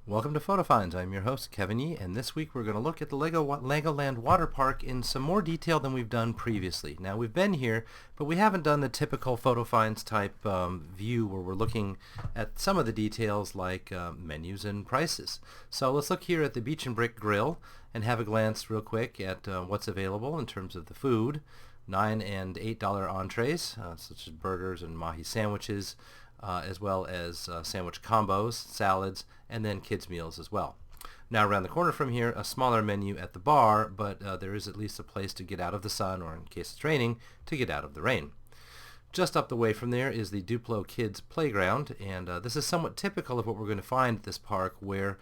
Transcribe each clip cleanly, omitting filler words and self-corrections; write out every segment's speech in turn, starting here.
Welcome to Photo Finds. I'm your host, Kevin Yee, and this week we're going to look at the Legoland Water Park in some more detail than we've done previously. Now, we've been here, but we haven't done the typical Photo Finds type view where we're looking at some of the details like menus and prices. So let's look here at the Beach and Brick Grill and have a glance real quick at what's available in terms of the food. $9 and $8 entrees, such as burgers and mahi sandwiches, as well as sandwich combos, salads, and then kids' meals as well. Now around the corner from here, a smaller menu at the bar, but there is at least a place to get out of the sun, or in case it's raining, to get out of the rain. Just up the way from there is the Duplo Kids Playground, and this is somewhat typical of what we're going to find at this park, where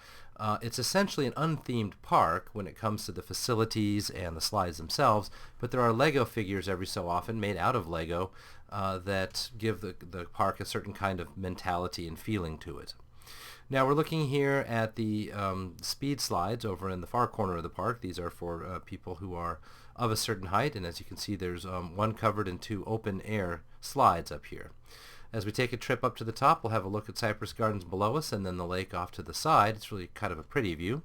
it's essentially an unthemed park when it comes to the facilities and the slides themselves, but there are Lego figures every so often made out of Lego that give the park a certain kind of mentality and feeling to it. Now we're looking here at the speed slides over in the far corner of the park. These are for people who are of a certain height, and as you can see there's one covered and two open air slides up here. As we take a trip up to the top, we'll have a look at Cypress Gardens below us and then the lake off to the side. It's really kind of a pretty view.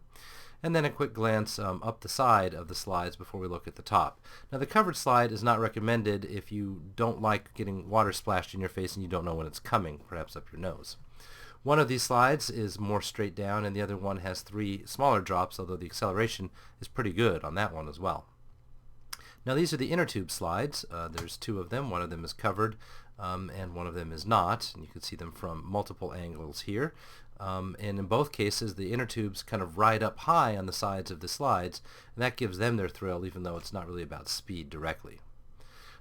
And then a quick glance up the side of the slides before we look at the top. Now the covered slide is not recommended if you don't like getting water splashed in your face and you don't know when it's coming, perhaps up your nose. One of these slides is more straight down and the other one has three smaller drops, although the acceleration is pretty good on that one as well. Now these are the inner tube slides. There's two of them. One of them is covered and one of them is not. And you can see them from multiple angles here. And in both cases the inner tubes kind of ride up high on the sides of the slides, and that gives them their thrill even though it's not really about speed directly.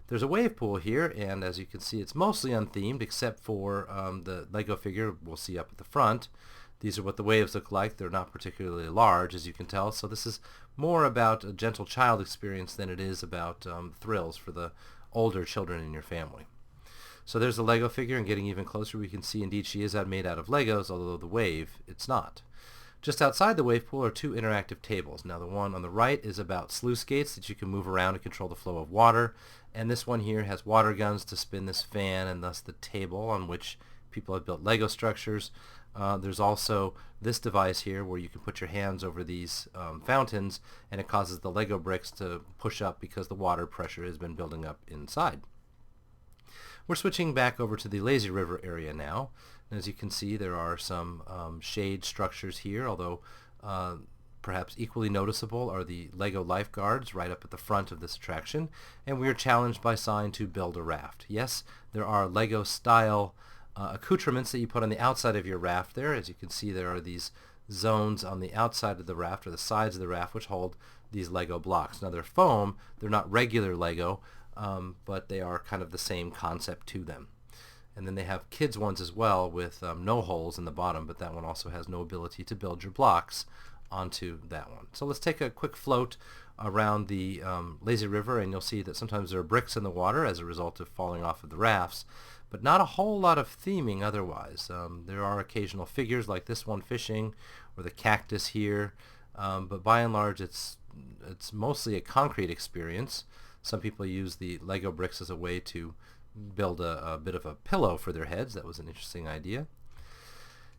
There's a wave pool here, and as you can see it's mostly unthemed except for the Lego figure we'll see up at the front. These are what the waves look like. They're not particularly large, as you can tell, so this is more about a gentle child experience than it is about thrills for the older children in your family. So there's the Lego figure, and getting even closer we can see indeed she is made out of Legos, although the wave, it's not. Just outside the wave pool are two interactive tables. Now the one on the right is about sluice gates that you can move around to control the flow of water, and this one here has water guns to spin this fan and thus the table on which people have built Lego structures. There's also this device here where you can put your hands over these fountains and it causes the Lego bricks to push up because the water pressure has been building up inside. We're switching back over to the lazy river area now. And as you can see there are some shade structures here, although perhaps equally noticeable are the Lego lifeguards right up at the front of this attraction, and we are challenged by sign to build a raft. Yes, there are Lego style accoutrements that you put on the outside of your raft there. As you can see there are these zones on the outside of the raft or the sides of the raft which hold these Lego blocks. Now they're foam, they're not regular Lego, but they are kind of the same concept to them. And then they have kids ones as well with no holes in the bottom, but that one also has no ability to build your blocks onto that one. So let's take a quick float around the lazy river, and you'll see that sometimes there are bricks in the water as a result of falling off of the rafts, but not a whole lot of theming otherwise. There are occasional figures like this one fishing or the cactus here, but by and large it's mostly a concrete experience. Some people use the Lego bricks as a way to build a bit of a pillow for their heads. That was an interesting idea.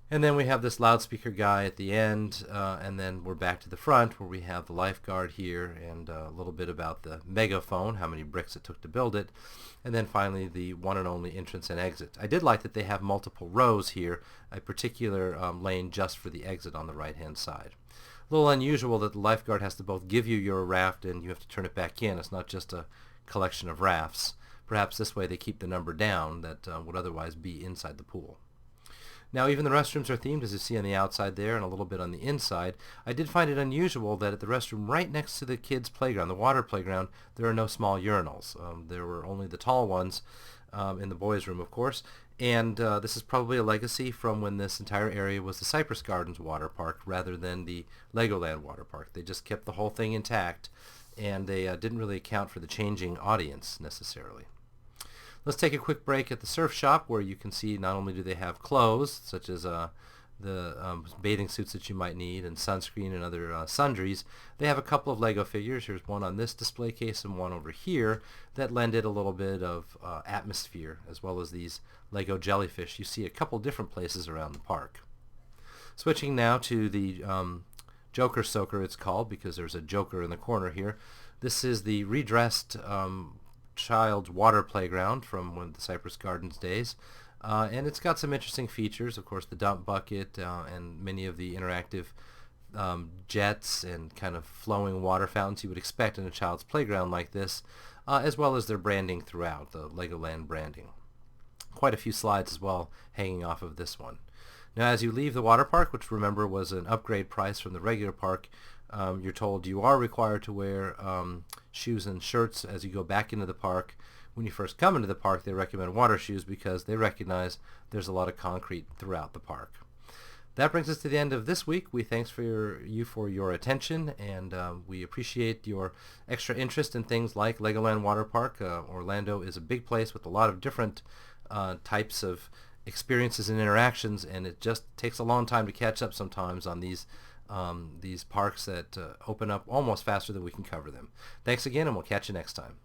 And then we have this loudspeaker guy at the end, and then we're back to the front where we have the lifeguard here and a little bit about the megaphone, how many bricks it took to build it, and then finally the one and only entrance and exit. I did like that they have multiple rows here, a particular lane just for the exit on the right hand side. A little unusual that the lifeguard has to both give you your raft and you have to turn it back in. It's not just a collection of rafts. Perhaps this way they keep the number down that would otherwise be inside the pool. Now even the restrooms are themed, as you see on the outside there and a little bit on the inside. I did find it unusual that at the restroom right next to the kids' playground, the water playground, there are no small urinals. There were only the tall ones in the boys' room, of course. And this is probably a legacy from when this entire area was the Cypress Gardens Water Park rather than the Legoland Water Park. They just kept the whole thing intact, and they didn't really account for the changing audience necessarily. Let's take a quick break at the surf shop where you can see not only do they have clothes such as the bathing suits that you might need and sunscreen and other sundries, they have a couple of Lego figures. Here's one on this display case and one over here that lend it a little bit of atmosphere, as well as these Lego jellyfish you see a couple different places around the park. Switching now to the Joker Soaker, it's called, because there's a Joker in the corner here. This is the redressed child water playground from one of the Cypress Gardens days. And it's got some interesting features, of course, the dump bucket and many of the interactive jets and kind of flowing water fountains you would expect in a child's playground like this, as well as their branding throughout, the Legoland branding. Quite a few slides as well hanging off of this one. Now, as you leave the water park, which remember was an upgrade price from the regular park, you're told you are required to wear shoes and shirts as you go back into the park. When you first come into the park, they recommend water shoes because they recognize there's a lot of concrete throughout the park. That brings us to the end of this week. We thanks for your attention, and we appreciate your extra interest in things like Legoland Water Park. Orlando is a big place with a lot of different types of experiences and interactions, and it just takes a long time to catch up sometimes on these parks that open up almost faster than we can cover them. Thanks again, and we'll catch you next time.